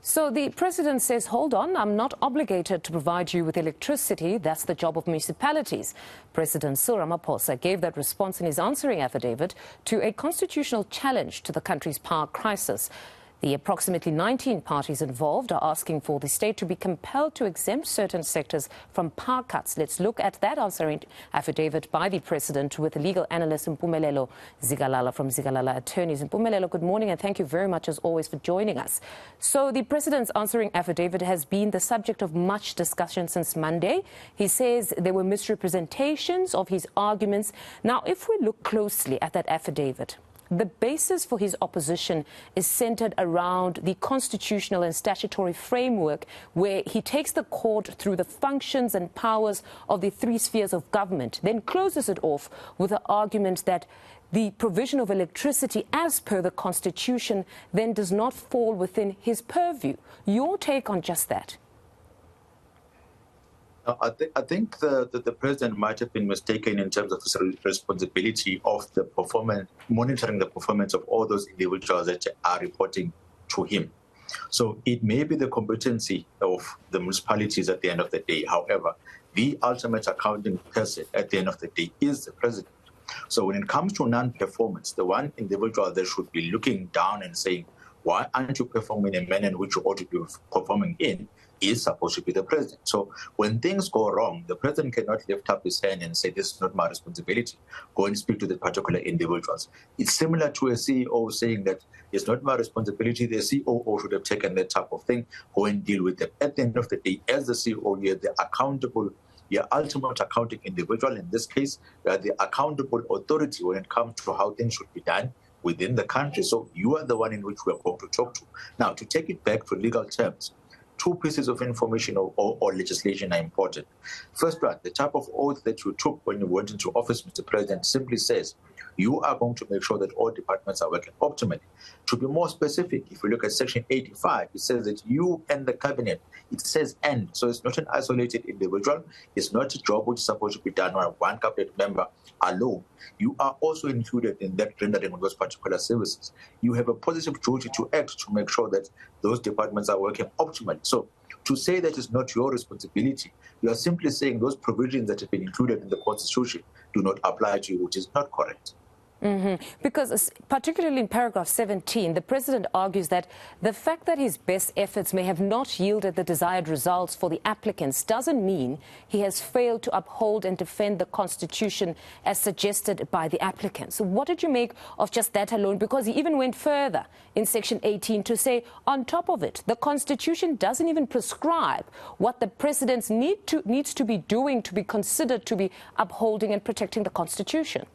So the president says, hold on, I'm not obligated to provide you with electricity. That's the job of municipalities. President Ramaphosa gave that response in his answering affidavit to a constitutional challenge to the country's power crisis. The approximately 19 parties involved are asking for the state to be compelled to exempt certain sectors from power cuts. Let's look at that answering affidavit by the president with legal analyst Mpumelelo Zikalala from Zikalala Attorneys. Mpumelelo, good morning and thank you very much as always for joining us. So the president's answering affidavit has been the subject of much discussion since Monday. He says there were misrepresentations of his arguments. Now, if we look closely at that affidavit, the basis for his opposition is centered around the constitutional and statutory framework where he takes the court through the functions and powers of the three spheres of government, then closes it off with the argument that the provision of electricity as per the constitution then does not fall within his purview. Your take on just that? I think the president might have been mistaken in terms of his responsibility of the performance, monitoring the performance of all those individuals that are reporting to him. So it may be the competency of the municipalities at the end of the day. However, the ultimate accounting person at the end of the day is the president. So when it comes to non-performance, the one individual that should be looking down and saying, why aren't you performing in a manner in which you ought to be performing in, is supposed to be the president. So when things go wrong, the president cannot lift up his hand and say, this is not my responsibility. Go and speak to the particular individuals. It's similar to a CEO saying that it's not my responsibility. The COO should have taken that type of thing. Go and deal with them. At the end of the day, as the CEO, you're the accountable, your ultimate accounting individual. In this case, you are the accountable authority when it comes to how things should be done within the country. So you are the one in which we are going to talk to. Now, to take it back to legal terms, two pieces of information or legislation are important. First one, the type of oath that you took when you went into office, Mr. President, simply says you are going to make sure that all departments are working optimally. To be more specific, if you look at Section 85, it says that you and the cabinet, it says and. So it's not an isolated individual. It's not a job which is supposed to be done by one cabinet member alone. You are also included in that rendering of those particular services. You have a positive duty to act to make sure that those departments are working optimally. So to say that it's not your responsibility, you are simply saying those provisions that have been included in the Constitution do not apply to you, which is not correct. Because particularly in paragraph 17, the president argues that the fact that his best efforts may have not yielded the desired results for the applicants doesn't mean he has failed to uphold and defend the Constitution as suggested by the applicants. So what did you make of just that alone? Because he even went further in section 18 to say, on top of it, the Constitution doesn't even prescribe what the president needs to be doing to be considered to be upholding and protecting the Constitution.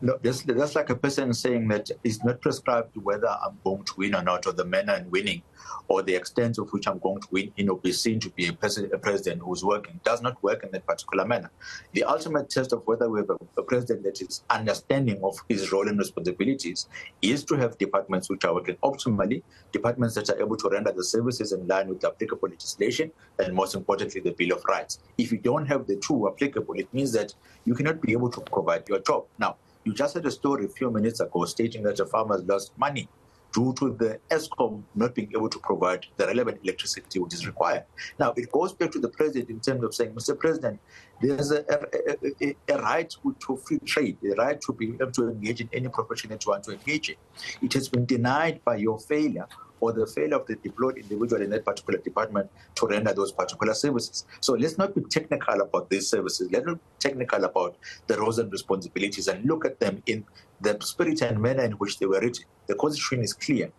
No, that's like a person saying that it's not prescribed whether I'm going to win or not, or the manner in winning, or the extent of which I'm going to win, be seen to be a president who's working. It does not work in that particular manner. The ultimate test of whether we have a president that is understanding of his role and responsibilities is to have departments which are working optimally, departments that are able to render the services in line with the applicable legislation, and most importantly, the Bill of Rights. If you don't have the two applicable, it means that you cannot be able to provide your job. Now, you just had a story a few minutes ago stating that a farmer has lost money due to the ESCOM not being able to provide the relevant electricity which is required. Now, it goes back to the president in terms of saying, Mr. President, there's a right to free trade, a right to be able to engage in any profession that you want to engage in. It has been denied by your failure or the failure of the deployed individual in that particular department to render those particular services. So let's not be technical about these services. Let's not be technical about the roles and responsibilities and look at them in the spirit and manner in which they were written. The Constitution is clear.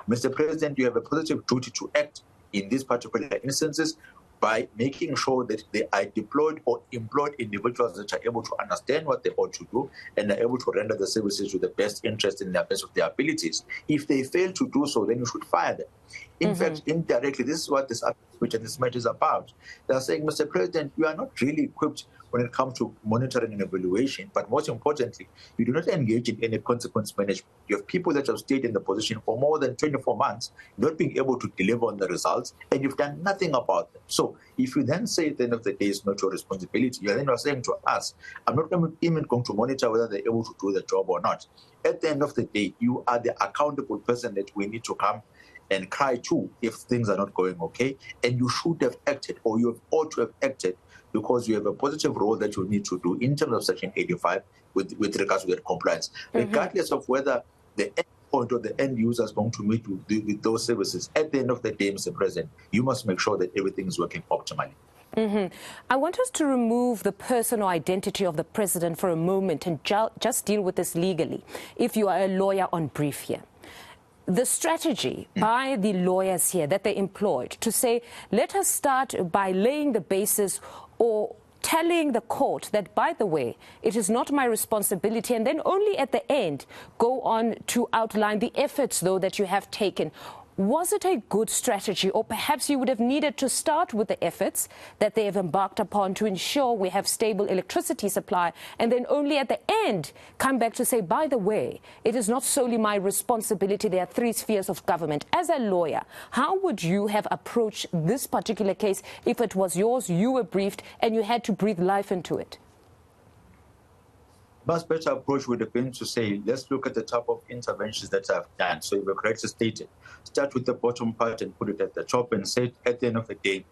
Mr. President, you have a positive duty to act in these particular instances by making sure that they are deployed or employed individuals that are able to understand what they ought to do and are able to render the services with the best interest in the best of their abilities. If they fail to do so, then you should fire them. In fact, indirectly, this is what this matter is about. They are saying, Mr. President, you are not really equipped when it comes to monitoring and evaluation, but most importantly, you do not engage in any consequence management. You have people that have stayed in the position for more than 24 months, not being able to deliver on the results, and you've done nothing about them. So if you then say at the end of the day it's not your responsibility, you are then saying to us, I'm not even going to monitor whether they're able to do the job or not. At the end of the day, you are the accountable person that we need to come and cry too if things are not going okay. And you should have acted, or you ought to have acted, because you have a positive role that you need to do in terms of Section 85 with regards to that compliance, regardless of whether the end point or the end user is going to meet with those services. At the end of the day, Mr. President, you must make sure that everything is working optimally. I want us to remove the personal identity of the president for a moment and just deal with this legally. If you are a lawyer on brief here, the strategy by the lawyers here that they employed to say, let us start by laying the basis or telling the court that, by the way, it is not my responsibility, and then only at the end go on to outline the efforts, though, that you have taken. Was it a good strategy, or perhaps you would have needed to start with the efforts that they have embarked upon to ensure we have stable electricity supply, and then only at the end come back to say, by the way, it is not solely my responsibility, there are three spheres of government. As a lawyer, how would you have approached this particular case if it was yours, you were briefed, and you had to breathe life into it? Much better approach would have been to say, let's look at the type of interventions that I've done. So you've correctly stated, start with the bottom part and put it at the top and say, at the end of the day,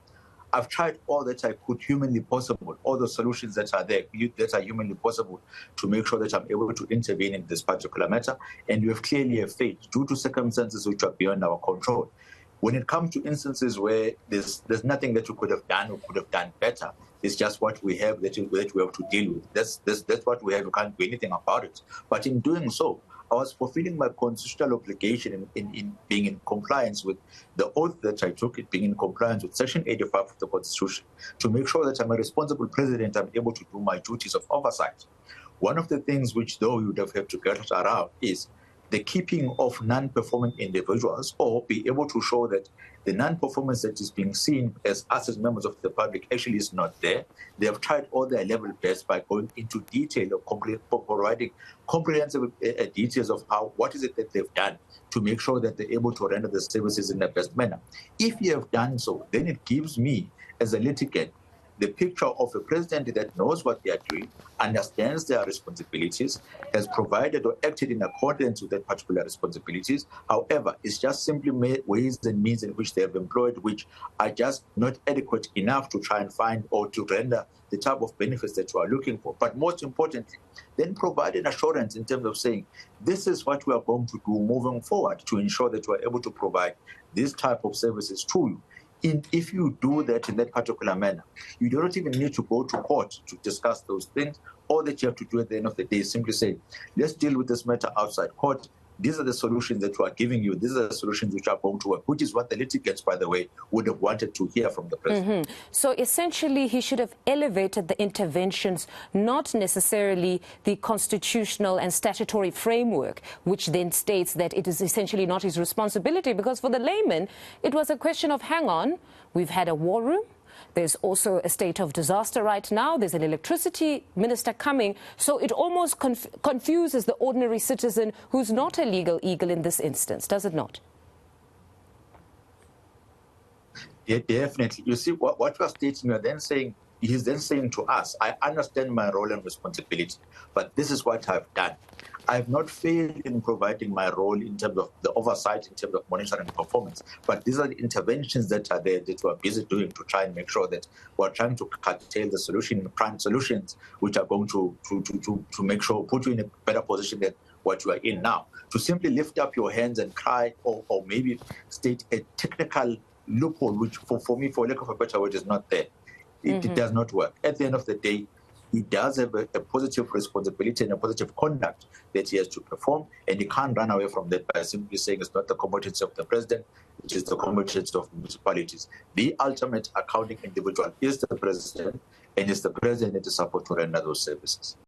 I've tried all that I could humanly possible, all the solutions that are there, that are humanly possible, to make sure that I'm able to intervene in this particular matter. And you have clearly failed due to circumstances which are beyond our control. When it comes to instances where there's nothing that you could have done or could have done better, it's just what we have that we have to deal with. That's what we have. You can't do anything about it. But in doing so, I was fulfilling my constitutional obligation in being in compliance with the oath that I took, being in compliance with Section 85 of the Constitution, to make sure that I'm a responsible president, I'm able to do my duties of oversight. One of the things which, though, you would have to get around is the keeping of non-performing individuals, or be able to show that the non-performance that is being seen as us as members of the public actually is not there. They have tried all their level best by going into detail of providing comprehensive details of what is it that they've done to make sure that they're able to render the services in the best manner. If you have done so, then it gives me, as a litigant, the picture of a president that knows what they are doing, understands their responsibilities, has provided or acted in accordance with that particular responsibilities. However, it's just simply ways and means in which they have employed which are just not adequate enough to try and find or to render the type of benefits that you are looking for. But most importantly, then provide an assurance in terms of saying, this is what we are going to do moving forward to ensure that you are able to provide this type of services to you. If you do that in that particular manner, you do not even need to go to court to discuss those things. All that you have to do at the end of the day is simply say, let's deal with this matter outside court. These are the solutions that we are giving you. These are the solutions which are going to work, which is what the litigants, by the way, would have wanted to hear from the president. So essentially, he should have elevated the interventions, not necessarily the constitutional and statutory framework, which then states that it is essentially not his responsibility. Because for the layman, it was a question of, hang on, we've had a war room. There's also a state of disaster right now. There's an electricity minister coming. So it almost confuses the ordinary citizen who's not a legal eagle in this instance, does it not? Yeah, definitely. You see, what you're stating, he's then saying to us, I understand my role and responsibility, but this is what I've done. I have not failed in providing my role in terms of the oversight, in terms of monitoring performance. But these are the interventions that are there that we are busy doing to try and make sure that we're trying to curtail the prime solutions, which are going to make sure, put you in a better position than what you are in now. To simply lift up your hands and cry, or maybe state a technical loophole, which for me, for lack of a better word, is not there. It does not work. At the end of the day, he does have a positive responsibility and a positive conduct that he has to perform, and he can't run away from that by simply saying it's not the competence of the president, which is the competence of municipalities. The ultimate accounting individual is the president, and it's the president that is supposed to render those services.